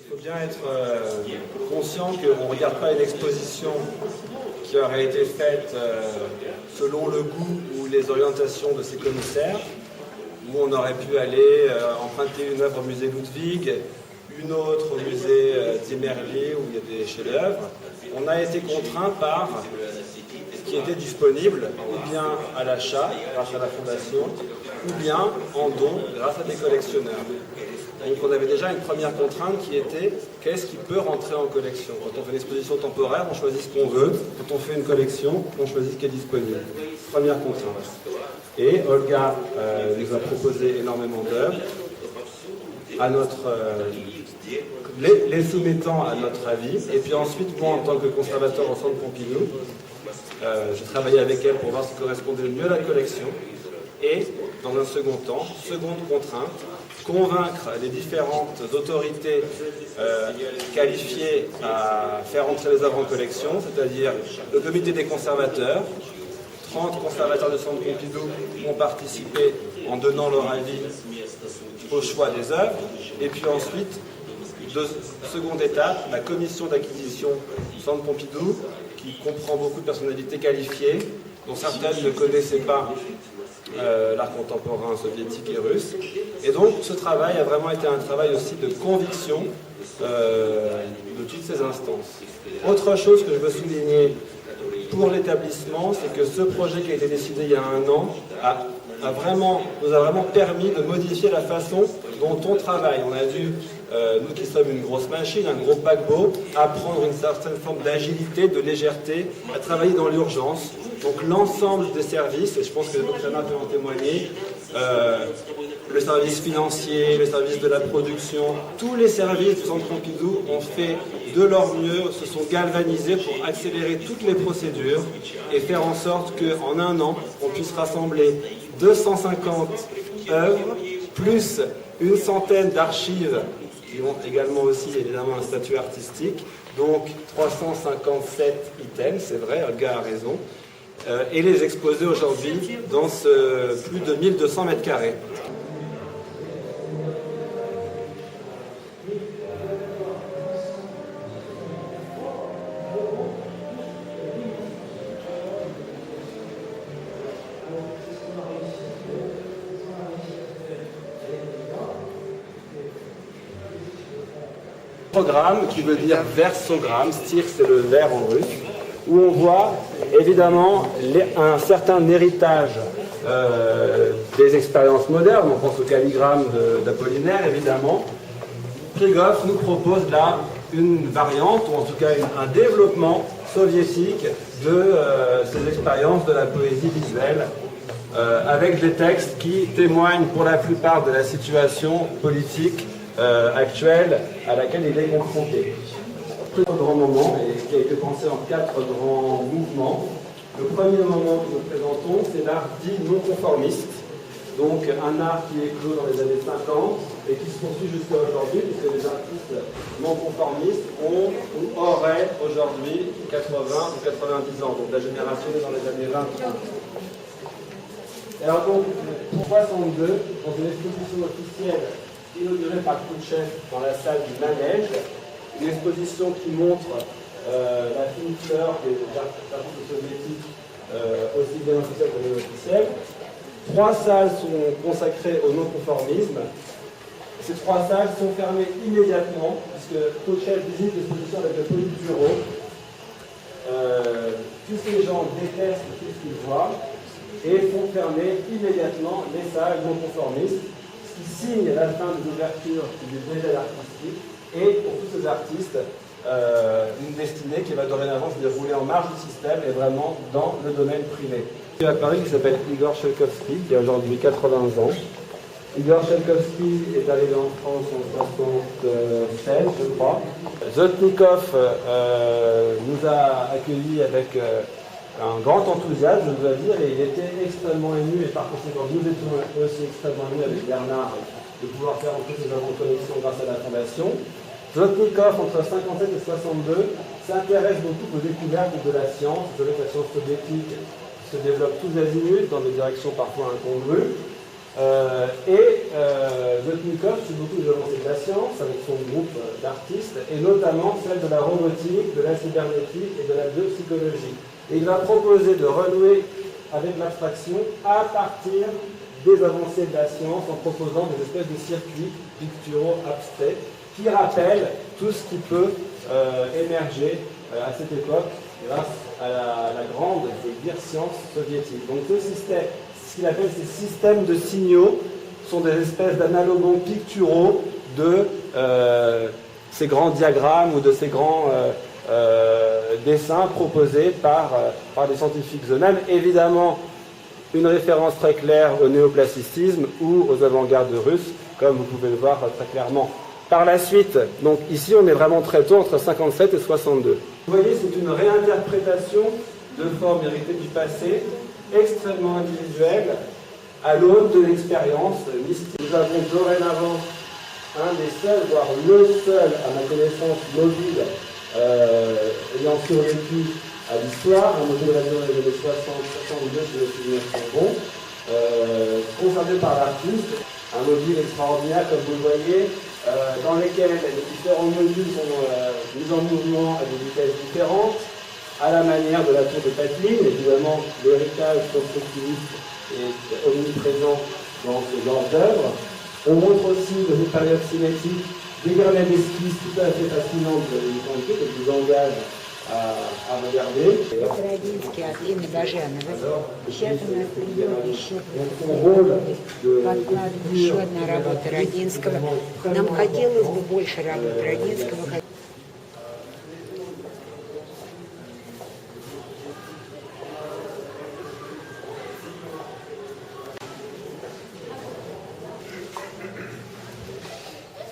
Il faut bien être conscient qu'on ne regarde pas une exposition qui aurait été faite selon le goût ou les orientations de ses commissaires, où on aurait pu aller emprunter une œuvre au musée Ludwig, une autre au musée d'Immergé où il y a des chefs-d'œuvre. On a été contraint par ce qui était disponible, ou bien à l'achat grâce à la fondation, ou bien en don grâce à des collectionneurs. Donc on avait déjà une première contrainte qui était qu'est-ce qui peut rentrer en collection. Quand on fait une exposition temporaire, on choisit ce qu'on veut. Quand on fait une collection, on choisit ce qui est disponible. Première contrainte. Et Olga nous a proposé énormément d'œuvres à notre les soumettant à notre avis. Et puis ensuite, moi en tant que conservateur au Centre Pompidou, j'ai travaillé avec elle pour voir ce qui correspondait le mieux à la collection. Et dans un second temps, seconde contrainte, convaincre les différentes autorités qualifiées à faire entrer les œuvres en collection, c'est-à-dire le comité des conservateurs. 30 conservateurs du Centre Pompidou ont participé en donnant leur avis au choix des œuvres. Et puis ensuite, seconde étape, la commission d'acquisition du Centre Pompidou, qui comprend beaucoup de personnalités qualifiées, dont certaines ne connaissaient pas l'art contemporain soviétique et russe. Et donc ce travail a vraiment été un travail aussi de conviction de toutes ces instances. Autre chose que je veux souligner pour l'établissement, c'est que ce projet qui a été décidé il y a un an nous a vraiment permis de modifier la façon dont on travaille. On a dû, nous qui sommes une grosse machine, un gros paquebot, apprendre une certaine forme d'agilité, de légèreté, à travailler dans l'urgence. Donc l'ensemble des services, et je pense que les entraîneurs peuvent en témoigner, le service financier, le service de la production, tous les services du Centre Pompidou ont fait de leur mieux, se sont galvanisés pour accélérer toutes les procédures et faire en sorte qu'en un an, on puisse rassembler 250 œuvres, plus une centaine d'archives qui ont également aussi évidemment un statut artistique, donc 357 items, c'est vrai, Olga a raison, et les exposer aujourd'hui dans ce plus de 1200 mètres carrés. Programme qui veut dire versogramme, stir c'est le vers en russe, où on voit évidemment un certain héritage des expériences modernes. On pense au calligramme d'Apollinaire évidemment. Krylov nous propose là une variante, ou en tout cas un développement soviétique de ces expériences de la poésie visuelle, avec des textes qui témoignent pour la plupart de la situation politique actuelle à laquelle il est confronté. Un grand moment, et qui a été pensé en 4 grands mouvements. Le premier moment que nous présentons, c'est l'art dit non-conformiste, donc un art qui est clos dans les années 50 et qui se poursuit jusqu'à aujourd'hui, puisque les artistes non-conformistes ont ou auraient aujourd'hui 80 ou 90 ans, donc la génération est dans les années 20-30. Alors donc, pour 62, dans une exposition officielle inaugurée par Khrouchtchev dans la salle du Manège, une exposition qui montre la fine fleur des artistes soviétiques, aussi bien officiels que non officiels. 3 salles sont consacrées au non-conformisme. Ces 3 salles sont fermées immédiatement, puisque Khrouchtchev visite l'exposition avec le Politburo. Tous ces gens détestent tout ce qu'ils voient et font fermer immédiatement les salles non-conformistes, ce qui signe la fin des ouvertures du dégel artistique et pour tous ces artistes une destinée qui va dorénavant se dérouler en marge du système et vraiment dans le domaine privé. Il y a à Paris qui s'appelle Igor Chelkovski, qui a aujourd'hui 80 ans. Igor Chelkovski est arrivé en France en 1976, je crois. Zotnikov nous a accueillis avec un grand enthousiasme, je dois dire, et il était extrêmement ému, et par conséquent nous étions aussi extrêmement émus avec Bernard de pouvoir faire entrer ces œuvres en collection grâce à la Fondation. Zotnikov, entre 1957 et 1962, s'intéresse beaucoup aux découvertes de la science soviétique se développe tous azimuts dans des directions parfois incongrues. Zotnikov suit beaucoup de l'avancée de la science avec son groupe d'artistes, et notamment celle de la robotique, de la cybernétique et de la biopsychologie. Et il va proposer de renouer avec l'abstraction à partir des avancées de la science en proposant des espèces de circuits picturaux abstraits qui rappellent tout ce qui peut émerger à cette époque grâce à la grande, je veux dire, science soviétique. Donc ce système, ce qu'il appelle ces systèmes de signaux, sont des espèces d'analogons picturaux de ces grands diagrammes ou de ces grands dessins proposés par des scientifiques eux-mêmes. Évidemment, une référence très claire au néoplasticisme ou aux avant-gardes russes, comme vous pouvez le voir très clairement. Par la suite, donc ici on est vraiment très tôt, entre 57 et 62. Vous voyez, c'est une réinterprétation de formes héritées du passé, extrêmement individuelle, à l'aune de l'expérience mystique. Nous avons dorénavant un des seuls, voire le seul, à ma connaissance, mobile ayant survécu à l'histoire, un mobile radio des années 60-62, si mes souvenirs sont bons, conservé par l'artiste, un mobile extraordinaire, comme vous le voyez, dans lequel les différents modules sont mis en mouvement à des vitesses différentes, à la manière de la tour de Tatlin. Évidemment, l'héritage constructiviste est omniprésent dans ce genre d'œuvre. On montre aussi, dans une période cinétique, des gravures d'esquisses tout à fait fascinantes que je vous engage à regarder. Родинский от Инны Баженовой. Сейчас у нас придет еще подкладывает еще одна работа Родинского. Нам хотелось бы больше работ Родинского.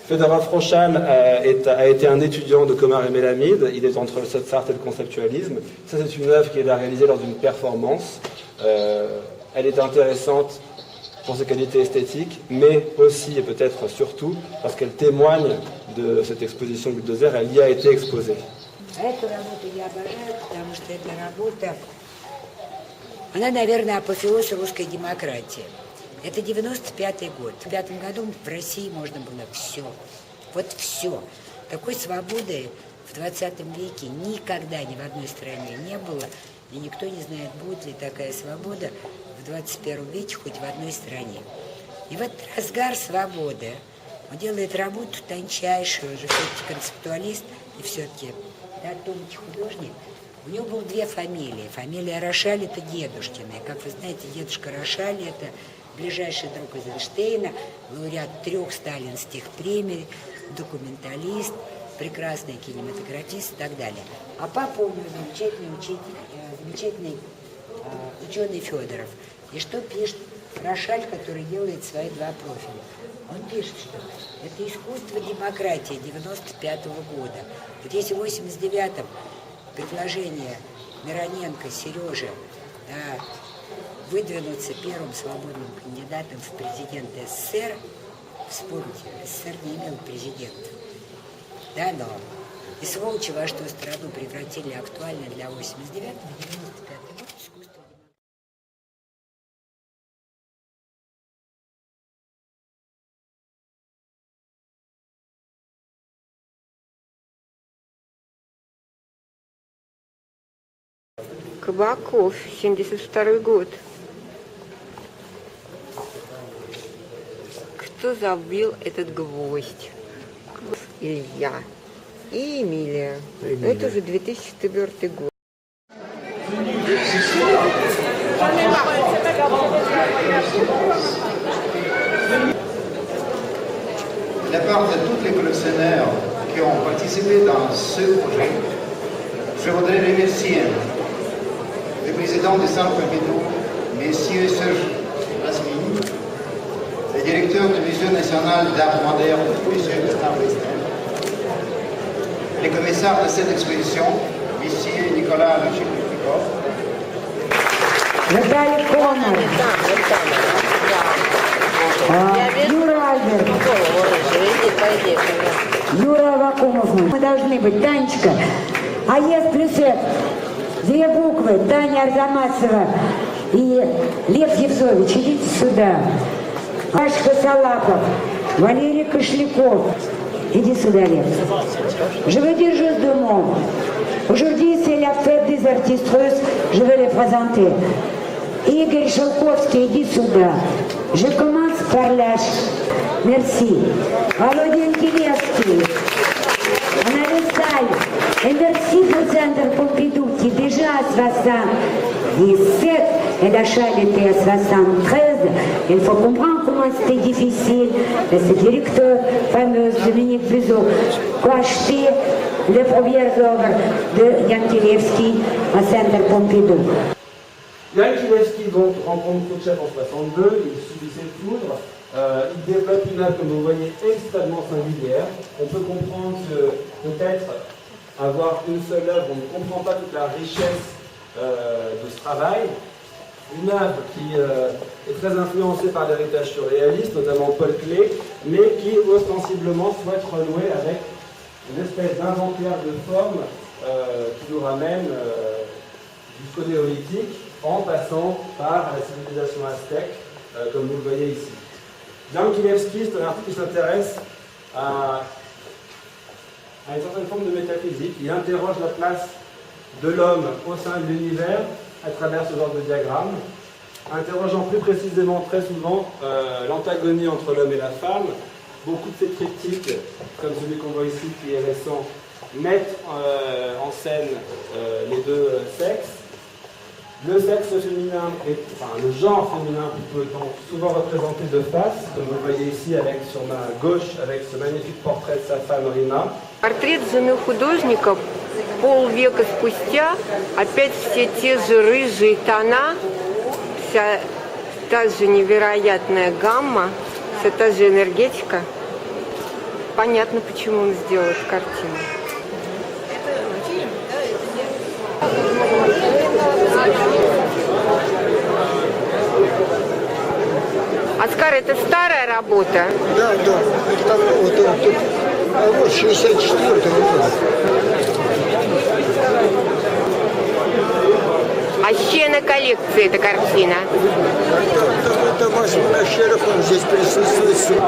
Fedor Afrochal a été un étudiant de Komar et Mélamide. Il est entre le Soft Art et le conceptualisme. Ça, c'est une œuvre qu'il a réalisée lors d'une performance. Elle est intéressante pour ses qualités esthétiques, mais aussi et peut-être surtout parce qu'elle témoigne de cette exposition Bulldozer. Elle y a été exposée. Эту работу я обожаю, потому что эта работа, она, наверное, апофеоз русской демократии. Это 95-й год. В 5-м году в России можно было все. Вот все. Такой свободы в 20 веке никогда ни в одной стране не было. И никто не знает, будет ли такая свобода в 21 веке хоть в одной стране. И в этот разгар свободы он делает работу тончайшую, уже все-таки концептуалист и все-таки тонкий художник. У него было две фамилии. Фамилия Рошаль — это дедушкина. И, как вы знаете, дедушка Рошаль — это ближайший друг Эйзенштейна, лауреат 3 сталинских премий, документалист, прекрасный кинематографист и так далее. А папа у него замечательный ученый Федоров. И что пишет Рошаль, который делает свои два профиля? Он пишет, что это искусство демократии 95-го года. Вот если в 89-м предложение Мироненко, Сережи, выдвинуться первым свободным кандидатом в президенты СССР, вспомните, СССР не имел президента, да, но и сволочи во что страну превратили актуально для 89-го, 95-го год искусство. Кабаков, 72 год. Кто забил этот гвоздь? Илья и Эмилия. Это уже 2004 год. De la part de tous les collectionneurs qui ont participé dans ce projet, je voudrais remercier le président du Centre Pompidou, M. Serge Rasmini, le directeur du Musée national d'art moderne, M. Gustave Westel, les commissaires de cette exposition, M. Nicolas Luchikov, Виталий Конов, Юра Альберт, Юра Вакумов. Мы должны быть. Танечка, АЕС плюс F, 2 буквы, Таня Арзамасова и Лев Евсович, идите сюда. Пашка Салапов, Валерий Кошляков. Иди сюда, Лев. Je veux dire juste deux mots. Aujourd'hui, c'est la fête des artistes russes. Je vais les présenter. Игорь Шелковский, иди сюда. Je commence par l'âge. Merci. Володя Антилевский. On a le salle. Et merci au Centre Pompidou qui déjà à 77 et l'achat était à 73. Il faut comprendre comment c'était difficile. Et ce directeur fameux Dominique Bizot qui a acheté les premières œuvres de Yankelevski au Centre Pompidou. Yankelevski donc rencontre Khrouchtchev en 62, il subit ses foudres. Il développe une œuvre, comme vous voyez, extrêmement singulière. On peut comprendre que peut-être avoir une seule œuvre, on ne comprend pas toute la richesse de ce travail. Une œuvre qui est très influencée par l'héritage surréaliste, notamment Paul Klee, mais qui ostensiblement souhaite renouer avec une espèce d'inventaire de formes qui nous ramène jusqu'au néolithique, en passant par la civilisation aztèque, comme vous le voyez ici. Yankelevski, c'est un artiste qui s'intéresse à une certaine forme de métaphysique. Il interroge la place de l'homme au sein de l'univers à travers ce genre de diagramme, interrogeant plus précisément très souvent l'antagonie entre l'homme et la femme. Beaucoup de ces triptyques, comme celui qu'on voit ici qui est récent, mettent en scène les deux sexes. Le sexe féminin, le genre féminin plutôt étant souvent représenté de face, comme vous le voyez ici sur ma gauche avec ce magnifique portrait de sa femme Rina. Портрет жены художника полвека спустя, опять все те же рыжие тона, вся та же невероятная гамма, вся та же энергетика. Понятно, почему он сделал эту картину. Оскар, это старая работа? Да. Вот 64-го года. А с чьей на коллекции эта картина? Это Вася Нащеров, он здесь присутствует.